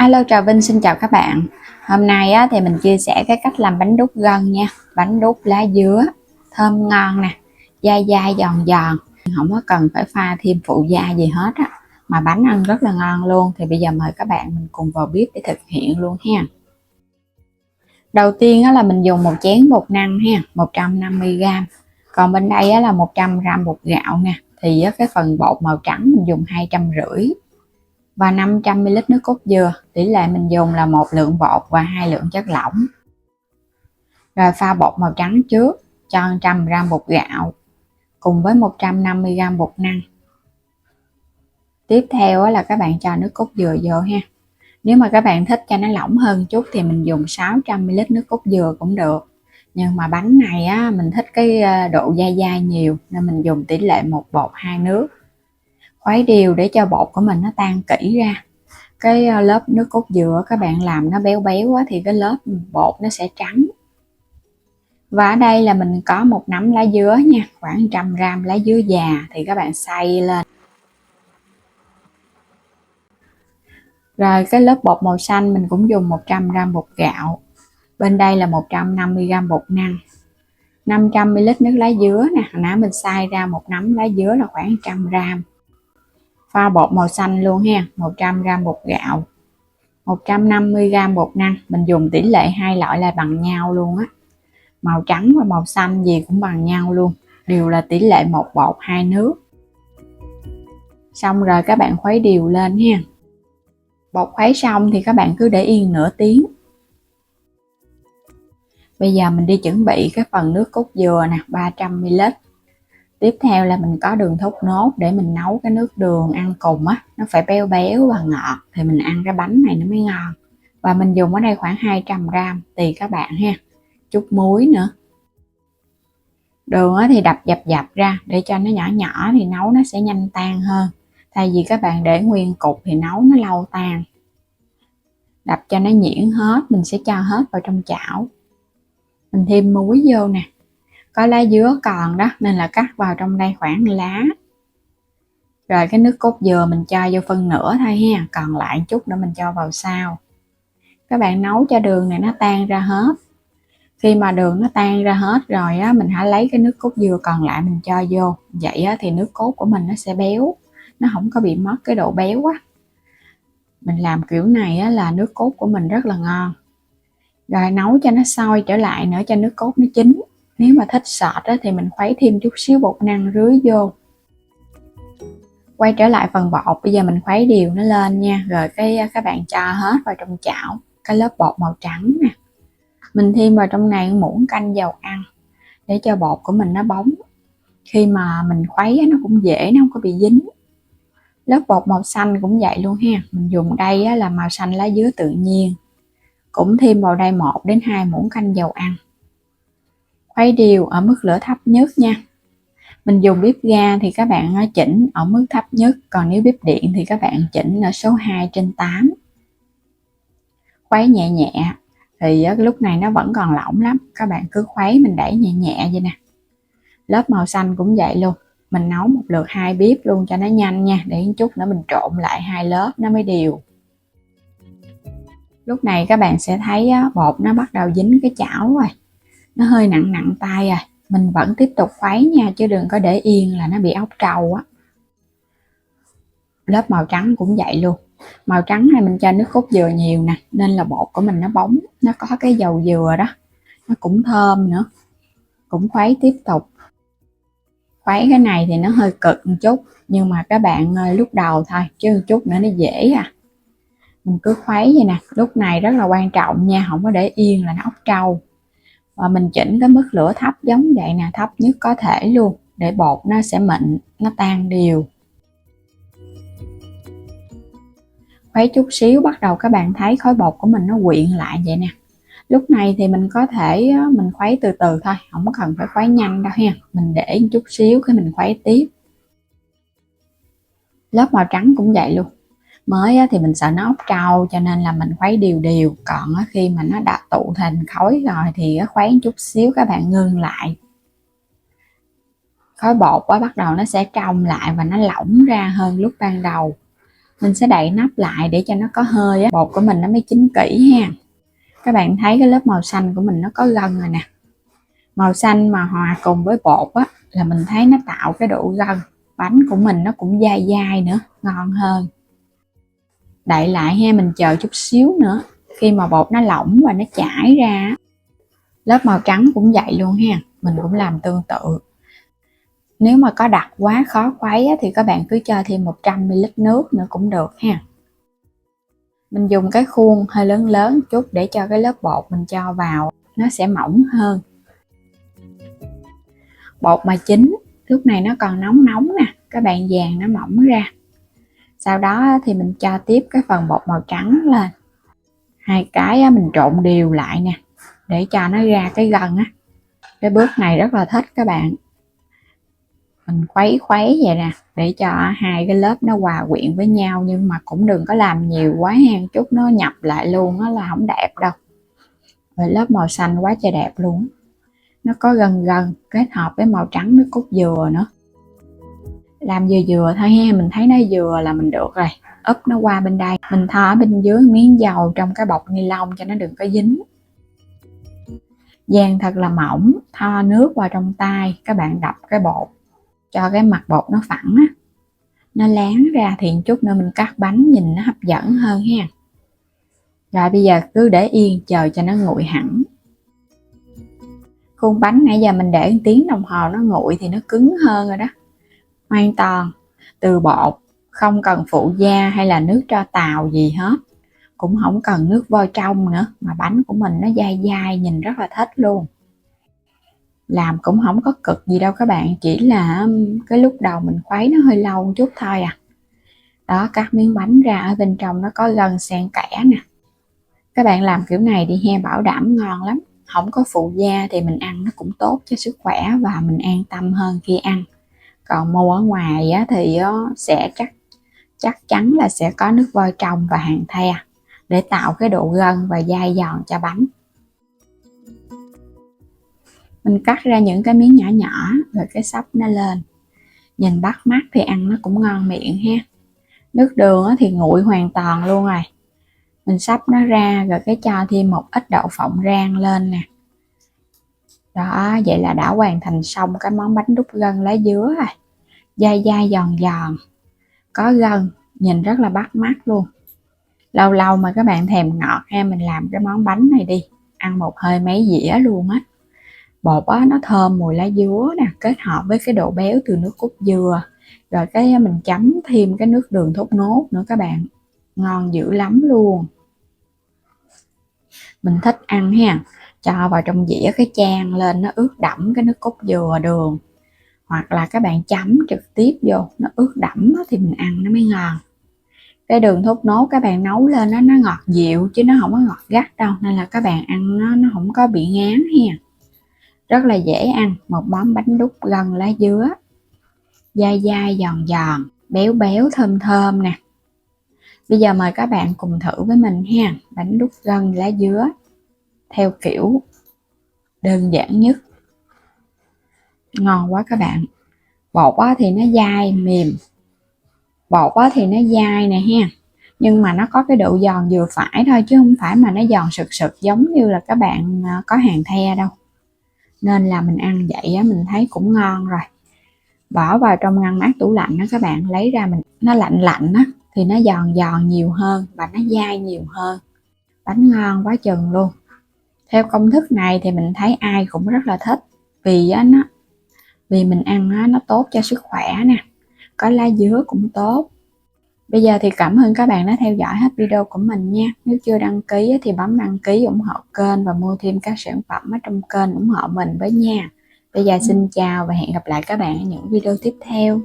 Alo, Trà Vinh xin chào các bạn. Hôm nay thì mình chia sẻ cái cách làm bánh đúc gân nha. Bánh đúc lá dứa thơm ngon nè, dai dai giòn giòn, không có cần phải pha thêm phụ gia gì hết á, mà bánh ăn rất là ngon luôn. Thì bây giờ mời các bạn mình cùng vào bếp để thực hiện luôn ha. Đầu tiên là mình dùng một chén bột năng ha, 150g. Còn bên đây là 100g bột gạo nè. Thì cái phần bột màu trắng mình dùng 250 và 500ml nước cốt dừa. Tỷ lệ mình dùng là 1 lượng bột và 2 lượng chất lỏng. Rồi pha bột màu trắng trước, cho 100g bột gạo cùng với 150g bột năng. Tiếp theo là các bạn cho nước cốt dừa vô ha. Nếu mà các bạn thích cho nó lỏng hơn chút thì mình dùng 600ml nước cốt dừa cũng được. Nhưng mà bánh này mình thích cái độ dai dai nhiều nên mình dùng tỷ lệ 1 bột 2 nước. Khuấy đều để cho bột của mình nó tan kỹ ra. Cái lớp nước cốt dừa các bạn làm nó béo béo quá thì cái lớp bột nó sẽ trắng. Và ở đây là mình có một nắm lá dứa nha, khoảng 100g lá dứa già thì các bạn xay lên. Rồi cái lớp bột màu xanh mình cũng dùng 100g bột gạo. Bên đây là 150g bột năng, 500ml nước lá dứa nè, hồi nãy mình xay ra một nắm lá dứa là khoảng 100g. Pha bột màu xanh luôn ha, 100g bột gạo, 150g bột năng. Mình dùng tỷ lệ hai loại là bằng nhau luôn á. Màu trắng và màu xanh gì cũng bằng nhau luôn, đều là tỷ lệ 1 bột 2 nước. Xong rồi các bạn khuấy đều lên ha. Bột khuấy xong thì các bạn cứ để yên nửa tiếng. Bây giờ mình đi chuẩn bị cái phần nước cốt dừa nè, 300ml. Tiếp theo là mình có đường thốt nốt để mình nấu cái nước đường ăn cùng á, nó phải béo béo và ngọt thì mình ăn cái bánh này nó mới ngon. Và mình dùng ở đây khoảng 200g tùy các bạn ha. Chút muối nữa. Đường thì đập dập ra để cho nó nhỏ nhỏ thì nấu nó sẽ nhanh tan hơn. Thay vì các bạn để nguyên cục thì nấu nó lâu tan. Đập cho nó nhuyễn hết, mình sẽ cho hết vào trong chảo. Mình thêm muối vô nè. Có lá dứa còn đó nên là cắt vào trong đây khoảng lá. Rồi cái nước cốt dừa mình cho vô phân nửa thôi ha, còn lại chút nữa mình cho vào sau. Các bạn nấu cho đường này nó tan ra hết. Khi mà đường nó tan ra hết rồi á, mình hãy lấy cái nước cốt dừa còn lại mình cho vô. Vậy á, thì nước cốt của mình nó sẽ béo, nó không có bị mất cái độ béo á. Mình làm kiểu này á, là nước cốt của mình rất là ngon. Rồi nấu cho nó sôi trở lại nữa cho nước cốt nó chín. Nếu mà thích sọt á, thì mình khuấy thêm chút xíu bột năng rưới vô. Quay trở lại phần bột, bây giờ mình khuấy đều nó lên nha. Rồi các bạn cho hết vào trong chảo cái lớp bột màu trắng nè. Mình thêm vào trong này muỗng canh dầu ăn để cho bột của mình nó bóng. Khi mà mình khuấy nó cũng dễ, nó không có bị dính. Lớp bột màu xanh cũng vậy luôn ha. Mình dùng đây là màu xanh lá dứa tự nhiên. Cũng thêm vào đây 1 đến 2 muỗng canh dầu ăn. Khuấy đều ở mức lửa thấp nhất nha. Mình dùng bếp ga thì các bạn chỉnh ở mức thấp nhất, còn nếu bếp điện thì các bạn chỉnh ở số 2/8. Khuấy nhẹ nhẹ thì lúc này nó vẫn còn lỏng lắm, các bạn cứ khuấy mình đẩy nhẹ nhẹ vậy nè. Lớp màu xanh cũng vậy luôn, mình nấu một lượt 2 bếp luôn cho nó nhanh nha, để chút nữa mình trộn lại 2 lớp nó mới đều. Lúc này các bạn sẽ thấy bột nó bắt đầu dính cái chảo rồi, nó hơi nặng nặng tay rồi. Mình vẫn tiếp tục khuấy nha, chứ đừng có để yên là nó bị ốc trâu á. Lớp màu trắng cũng vậy luôn. Màu trắng này mình cho nước cốt dừa nhiều nè, nên là bột của mình nó bóng, nó có cái dầu dừa đó, nó cũng thơm nữa. Cũng khuấy tiếp tục. Khuấy cái này thì nó hơi cực một chút, nhưng mà các bạn lúc đầu thôi, chứ một chút nữa nó dễ à. Mình cứ khuấy vậy nè. Lúc này rất là quan trọng nha, không có để yên là nó ốc trâu. Và mình chỉnh cái mức lửa thấp giống vậy nè, thấp nhất có thể luôn, để bột nó sẽ mịn, nó tan đều. Khuấy chút xíu bắt đầu các bạn thấy khối bột của mình nó quyện lại vậy nè. Lúc này thì mình có thể mình khuấy từ từ thôi, không cần phải khuấy nhanh đâu ha. Mình để chút xíu cái mình khuấy tiếp. Lớp màu trắng cũng vậy luôn. Mới thì mình sợ nó ốc trâu cho nên là mình khuấy đều đều. Còn khi mà nó đã tụ thành khối rồi thì khuấy chút xíu các bạn ngưng lại. Khối bột bắt đầu nó sẽ trong lại và nó lỏng ra hơn lúc ban đầu. Mình sẽ đậy nắp lại để cho nó có hơi á, bột của mình nó mới chín kỹ ha. Các bạn thấy cái lớp màu xanh của mình nó có gân rồi nè. Màu xanh mà hòa cùng với bột á là mình thấy nó tạo cái độ gân, bánh của mình nó cũng dai dai nữa, ngon hơn. Đậy lại ha, mình chờ chút xíu nữa. Khi mà bột nó lỏng và nó chảy ra, lớp màu trắng cũng vậy luôn ha. Mình cũng làm tương tự. Nếu mà có đặc quá khó khuấy á, thì các bạn cứ cho thêm 100ml nước nữa cũng được ha. Mình dùng cái khuôn hơi lớn lớn chút để cho cái lớp bột mình cho vào nó sẽ mỏng hơn. Bột mà chín lúc này nó còn nóng nóng nè, các bạn dàn nó mỏng ra. Sau đó thì mình cho tiếp cái phần bột màu trắng lên. Hai cái mình trộn đều lại nè để cho nó ra cái gân á. Cái bước này rất là thích các bạn. Mình khuấy vậy nè để cho hai cái lớp nó hòa quyện với nhau, nhưng mà cũng đừng có làm nhiều quá ha, chút nó nhập lại luôn á là không đẹp đâu. Rồi lớp màu xanh quá trời đẹp luôn, nó có gân kết hợp với màu trắng nước cốt dừa nữa. Làm vừa thôi ha, mình thấy nó vừa là mình được rồi. Úp nó qua bên đây, mình thoa ở bên dưới miếng dầu trong cái bọc ni lông cho nó đừng có dính. Dàn thật là mỏng, thoa nước vào trong tay, các bạn đập cái bột cho cái mặt bột nó phẳng á, nó láng ra thì chút nữa mình cắt bánh nhìn nó hấp dẫn hơn ha. Rồi bây giờ cứ để yên chờ cho nó nguội hẳn. Khuôn bánh nãy giờ mình để 1 tiếng đồng hồ nó nguội thì nó cứng hơn rồi đó. Hoàn toàn từ bột, không cần phụ gia hay là nước tro tàu gì hết, cũng không cần nước vo trong nữa, mà bánh của mình nó dai dai nhìn rất là thích luôn. Làm cũng không có cực gì đâu các bạn, chỉ là cái lúc đầu mình khuấy nó hơi lâu một chút thôi à. Đó, cắt miếng bánh ra, ở bên trong nó có gân xen kẽ nè. Các bạn làm kiểu này đi he, bảo đảm ngon lắm. Không có phụ gia thì mình ăn nó cũng tốt cho sức khỏe và mình an tâm hơn khi ăn. Còn mua ở ngoài á, thì sẽ chắc chắn là sẽ có nước vôi trong và hàng the để tạo cái độ gân và dai giòn cho bánh. Mình cắt ra những cái miếng nhỏ nhỏ rồi cái xóc nó lên, nhìn bắt mắt thì ăn nó cũng ngon miệng ha. Nước đường thì nguội hoàn toàn luôn rồi. Mình xóc nó ra rồi cái cho thêm một ít đậu phộng rang lên nè. Đó, vậy là đã hoàn thành xong cái món bánh đúc gân lá dứa rồi. Dai dai giòn giòn, có gân, nhìn rất là bắt mắt luôn. Lâu lâu mà các bạn thèm ngọt ha, mình làm cái món bánh này đi, ăn một hơi mấy dĩa luôn á. Bột á, nó thơm mùi lá dứa nè, kết hợp với cái độ béo từ nước cốt dừa. Rồi cái mình chấm thêm cái nước đường thốt nốt nữa các bạn. Ngon dữ lắm luôn. Mình thích ăn ha, cho vào trong dĩa cái chan lên nó ướt đẫm cái nước cốt dừa đường. Hoặc là các bạn chấm trực tiếp vô, nó ướt đẫm thì mình ăn nó mới ngon. Cái đường thốt nốt các bạn nấu lên nó ngọt dịu chứ nó không có ngọt gắt đâu, nên là các bạn ăn nó không có bị ngán ha. Rất là dễ ăn, một món bánh đúc gân lá dứa. Dai dai giòn giòn, béo béo thơm thơm nè. Bây giờ mời các bạn cùng thử với mình ha, bánh đúc gân lá dứa theo kiểu đơn giản nhất. Ngon quá các bạn. Bột thì nó dai mềm, bột thì nó dai nè ha, nhưng mà nó có cái độ giòn vừa phải thôi, chứ không phải mà nó giòn sực sực giống như là các bạn có hàng the đâu. Nên là mình ăn vậy á, mình thấy cũng ngon rồi. Bỏ vào trong ngăn mát tủ lạnh đó các bạn, lấy ra mình nó lạnh lạnh á thì nó giòn giòn nhiều hơn và nó dai nhiều hơn. Bánh ngon quá chừng luôn. Theo công thức này thì mình thấy ai cũng rất là thích, vì mình ăn nó tốt cho sức khỏe nè, có lá dứa cũng tốt. Bây giờ thì cảm ơn các bạn đã theo dõi hết video của mình nha. Nếu chưa đăng ký thì bấm đăng ký ủng hộ kênh và mua thêm các sản phẩm ở trong kênh ủng hộ mình với nha. Bây giờ xin chào và hẹn gặp lại các bạn ở những video tiếp theo.